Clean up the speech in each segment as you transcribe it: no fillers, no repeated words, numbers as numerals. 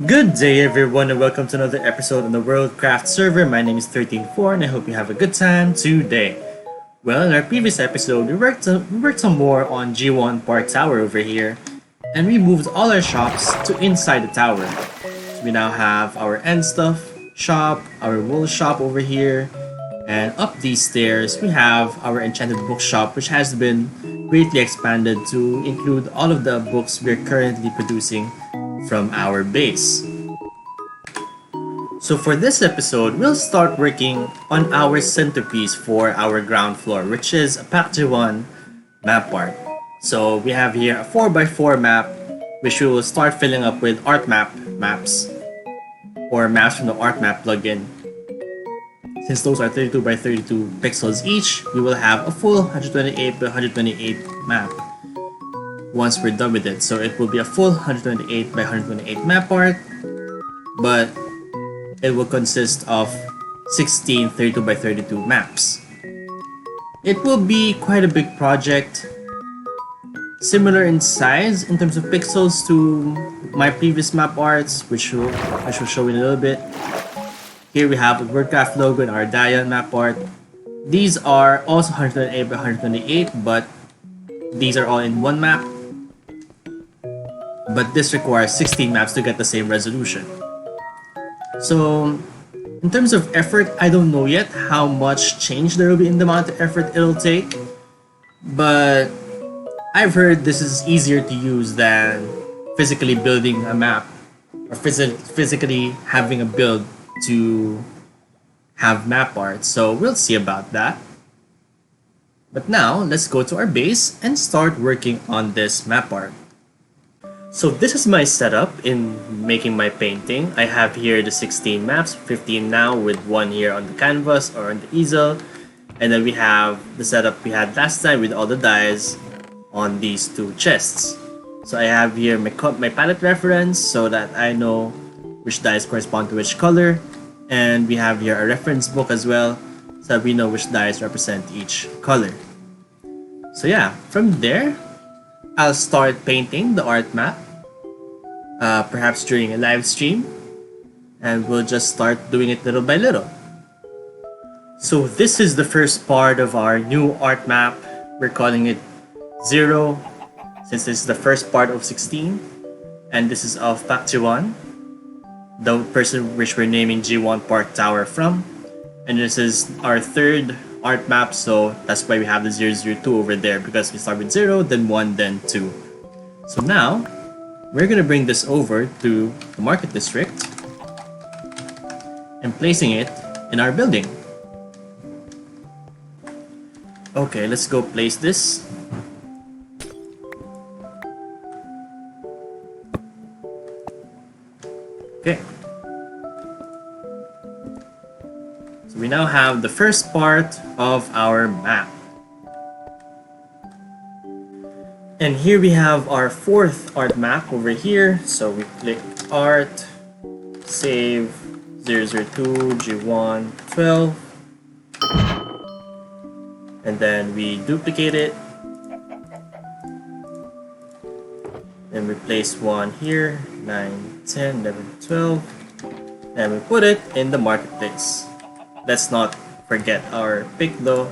Good day everyone and welcome to another episode on the WorldCraft server. My name is 134 and I hope you have a good time today. Well, in our previous episode, we worked some more on G1 Park Tower over here, and we moved all our shops to inside the tower. So we now have our end stuff shop, our wool shop over here, and up these stairs we have our enchanted bookshop, which has been greatly expanded to include all of the books we're currently producing from our base. So for this episode, we'll start working on our centerpiece for our ground floor, which is a Pact 1 map art. So we have here a 4x4 map, which we will start filling up with art maps, or maps from the art map plugin. Since those are 32 by 32 pixels each, we will have a full 128 by 128 map once we're done with it. So it will be a full 128 by 128 map art, but it will consist of 16 32 by 32 maps. It will be quite a big project, similar in size in terms of pixels to my previous map arts, which will show in a little bit. Here we have the WorldCraft logo and our Dian map art. These are also 128 by 128, but these are all in one map. But this requires 16 maps to get the same resolution. So, in terms of effort, I don't know yet how much change there will be in the amount of effort it'll take. But I've heard this is easier to use than physically building a map or physically having a build to have map art. So we'll see about that. But now, let's go to our base and start working on this map art. So this is my setup in making my painting. I have here the 16 maps, 15 now with one here on the canvas or on the easel. And then we have the setup we had last time with all the dies on these two chests. So I have here my palette reference so that I know which dies correspond to which color. And we have here a reference book as well so that we know which dies represent each color. So yeah, from there, I'll start painting the art map, perhaps during a live stream, and we'll just start doing it little by little. So this is the first part of our new art map. We're calling it Xaero, since this is the first part of 16, and this is of Pact 1, the person which we're naming G1 Park Tower from, and this is our third art map, so that's why we have the 002 over there, because we start with 0, then 1, then 2. So now, we're gonna bring this over to the market district and placing it in our building. Okay, let's go place this. Okay. So we now have the first part of our map. And here we have our fourth art map over here. So we click art, save 002 G1 12, and then we duplicate it. Then we place one here, 9, 10, 11, 12, and we put it in the marketplace. Let's not forget our pick though.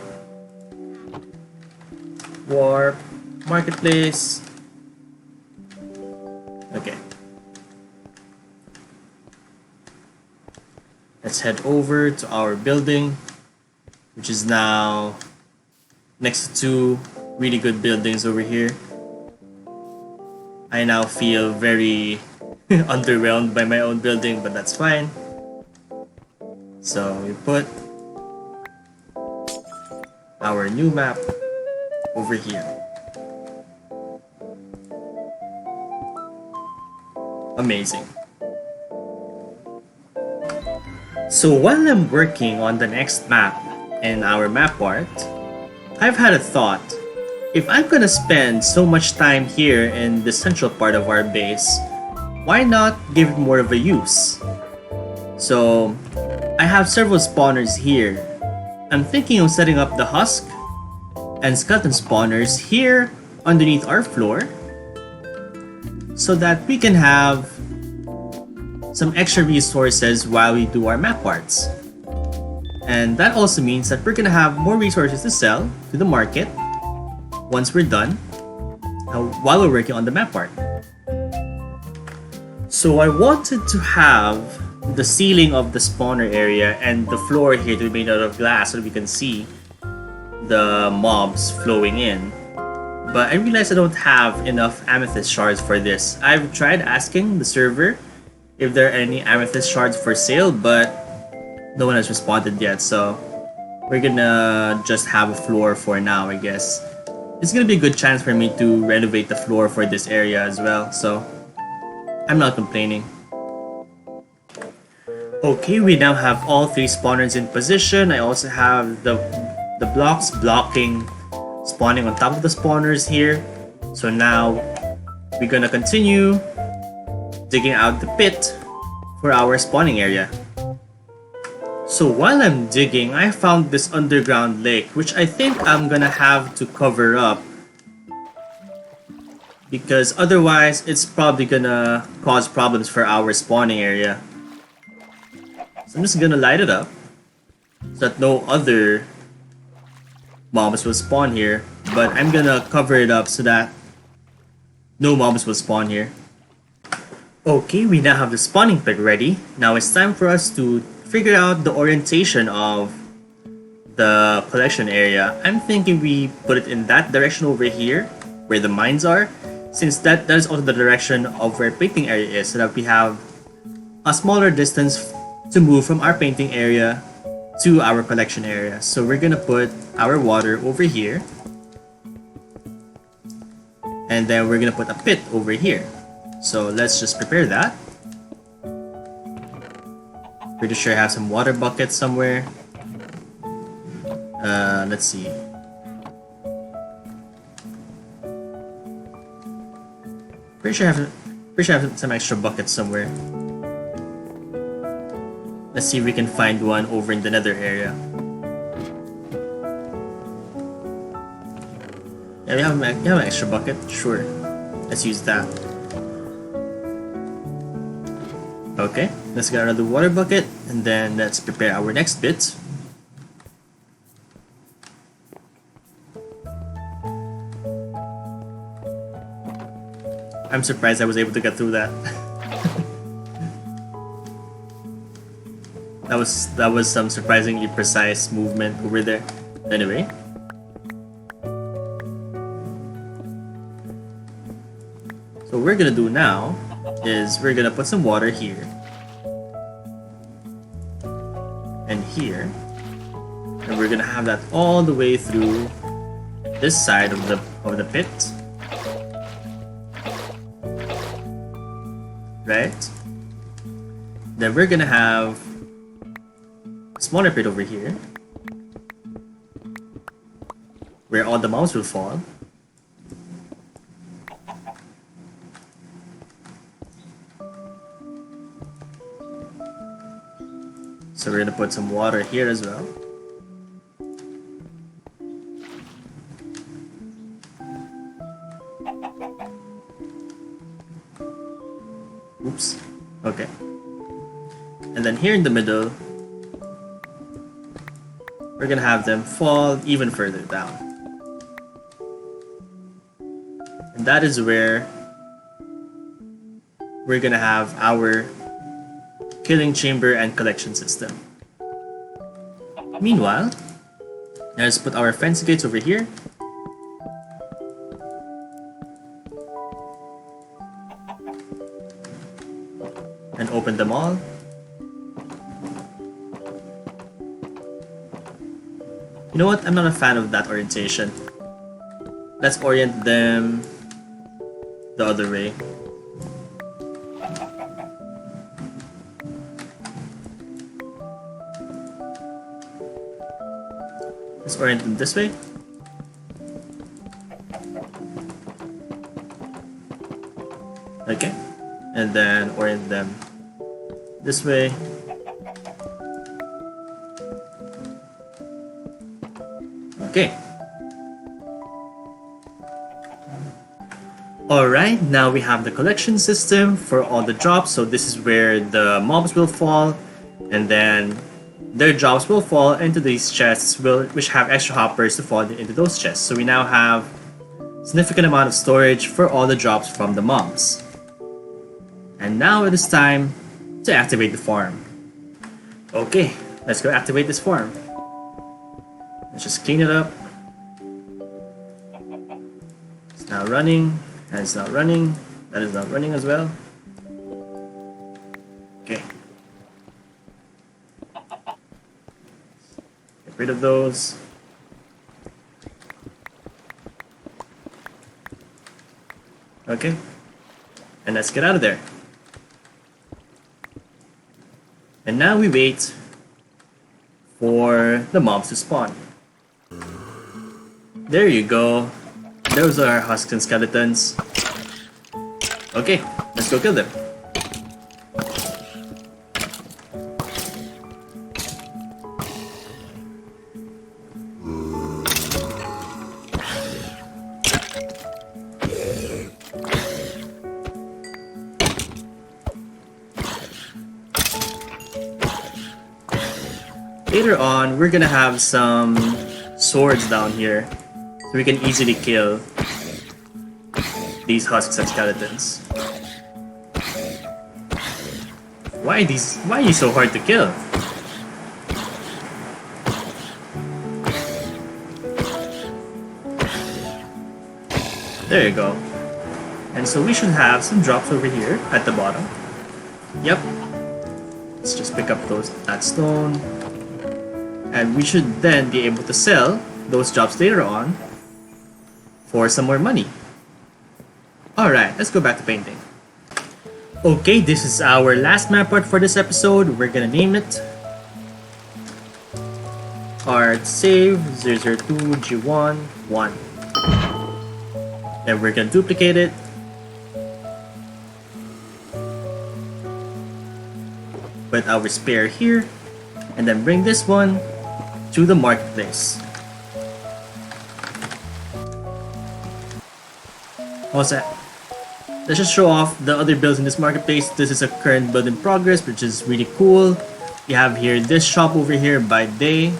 Warp, marketplace. Okay. Let's head over to our building, which is now next to two really good buildings over here. I now feel very underwhelmed by my own building, but that's fine. So we put our new map over here. Amazing. So while I'm working on the next map in our map art, I've had a thought. If I'm gonna spend so much time here in the central part of our base, why not give it more of a use? So I have several spawners here. I'm thinking of setting up the husk and skeleton spawners here underneath our floor so that we can have some extra resources while we do our map parts. And that also means that we're gonna have more resources to sell to the market once we're done while we're working on the map part. So I wanted to have the ceiling of the spawner area and the floor here to be made out of glass so that we can see the mobs flowing in. But I realized I don't have enough amethyst shards for this. I've tried asking the server if there are any amethyst shards for sale, but no one has responded yet, so we're gonna just have a floor for now, I guess. It's gonna be a good chance for me to renovate the floor for this area as well, so I'm not complaining. Okay, we now have all 3 spawners in position. I also have the blocks blocking spawning on top of the spawners here. So now we're gonna continue digging out the pit for our spawning area. So while I'm digging, I found this underground lake, which I think I'm gonna have to cover up, because otherwise it's probably gonna cause problems for our spawning area. So I'm just gonna light it up so that no other mobs will spawn here, but I'm gonna cover it up so that no mobs will spawn here. Okay, we now have the spawning pit ready. Now it's time for us to figure out the orientation of the collection area. I'm thinking we put it in that direction over here where the mines are, since that is also the direction of where painting area is, so that we have a smaller distance to move from our painting area to our collection area. So we're gonna put our water over here, and then we're gonna put a pit over here. So let's just prepare that. Pretty sure I have some water buckets somewhere. Let's see. Pretty sure I have some extra buckets somewhere. Let's see if we can find one over in the nether area. Yeah, we have an extra bucket. Sure. Let's use that. Okay, let's get another water bucket, and then let's prepare our next bit. I'm surprised I was able to get through that. That was some surprisingly precise movement over there. Anyway. So what we're gonna do now is we're gonna put some water here and here, and we're gonna have that all the way through this side of the pit, right? Then we're gonna have a smaller pit over here where all the mobs will fall. So we're gonna put some water here as well. Oops. Okay. And then here in the middle, we're gonna have them fall even further down. And that is where we're gonna have our killing chamber and collection system. Meanwhile, let's put our fence gates over here. And open them all. You know what? I'm not a fan of that orientation. Let's orient them the other way. Let's orient them this way. Okay. And then orient them this way. Okay. Alright, now we have the collection system for all the drops. So this is where the mobs will fall, and then their drops will fall into these chests which have extra hoppers to fall into those chests. So we now have significant amount of storage for all the drops from the mobs. And now it is time to activate the farm. Okay, let's go activate this farm. Let's just clean it up. It's now running, and it's not running. That is not running as well. Okay. Get rid of those. Okay. And let's get out of there. And now we wait for the mobs to spawn. There you go. Those are our husks and skeletons. Okay, let's go kill them. Later on, we're gonna have some swords down here, so we can easily kill these husks and skeletons. Why are you so hard to kill? There you go. And so we should have some drops over here at the bottom. Yep. Let's just pick up that stone. And we should then be able to sell those drops later on for some more money. Alright, let's go back to painting. Okay, this is our last map art for this episode. We're gonna name it Art Save 002 G1 1. Then we're gonna duplicate it. Put our spare here. And then bring this one to the marketplace. Also, let's just show off the other builds in this marketplace. This is a current build in progress, which is really cool. We have here this shop over here by Day,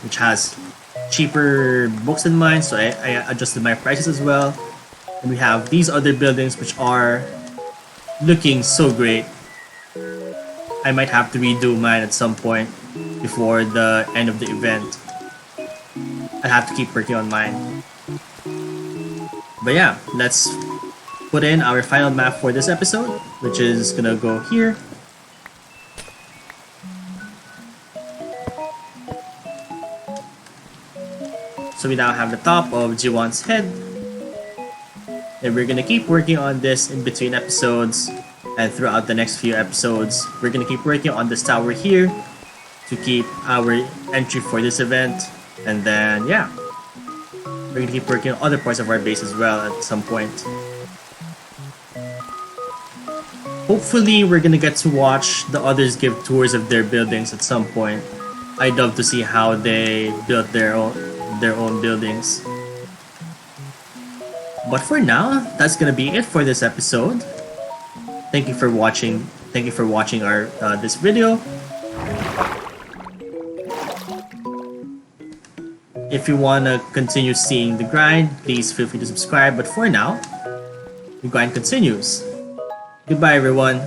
which has cheaper books than mine, so I adjusted my prices as well. And we have these other buildings which are looking so great. I might have to redo mine at some point before the end of the event. I have to keep working on mine. But yeah, let's put in our final map for this episode, which is gonna go here. So we now have the top of G1's head. And we're gonna keep working on this in between episodes. And throughout the next few episodes, we're gonna keep working on this tower here to keep our entry for this event. And then, yeah, we're gonna keep working on other parts of our base as well at some point. Hopefully, we're gonna get to watch the others give tours of their buildings at some point. I'd love to see how they built their own buildings. But for now, that's gonna be it for this episode. Thank you for watching. Thank you for watching our this video. If you wanna continue seeing the grind, please feel free to subscribe. But for now, the grind continues. Goodbye, everyone.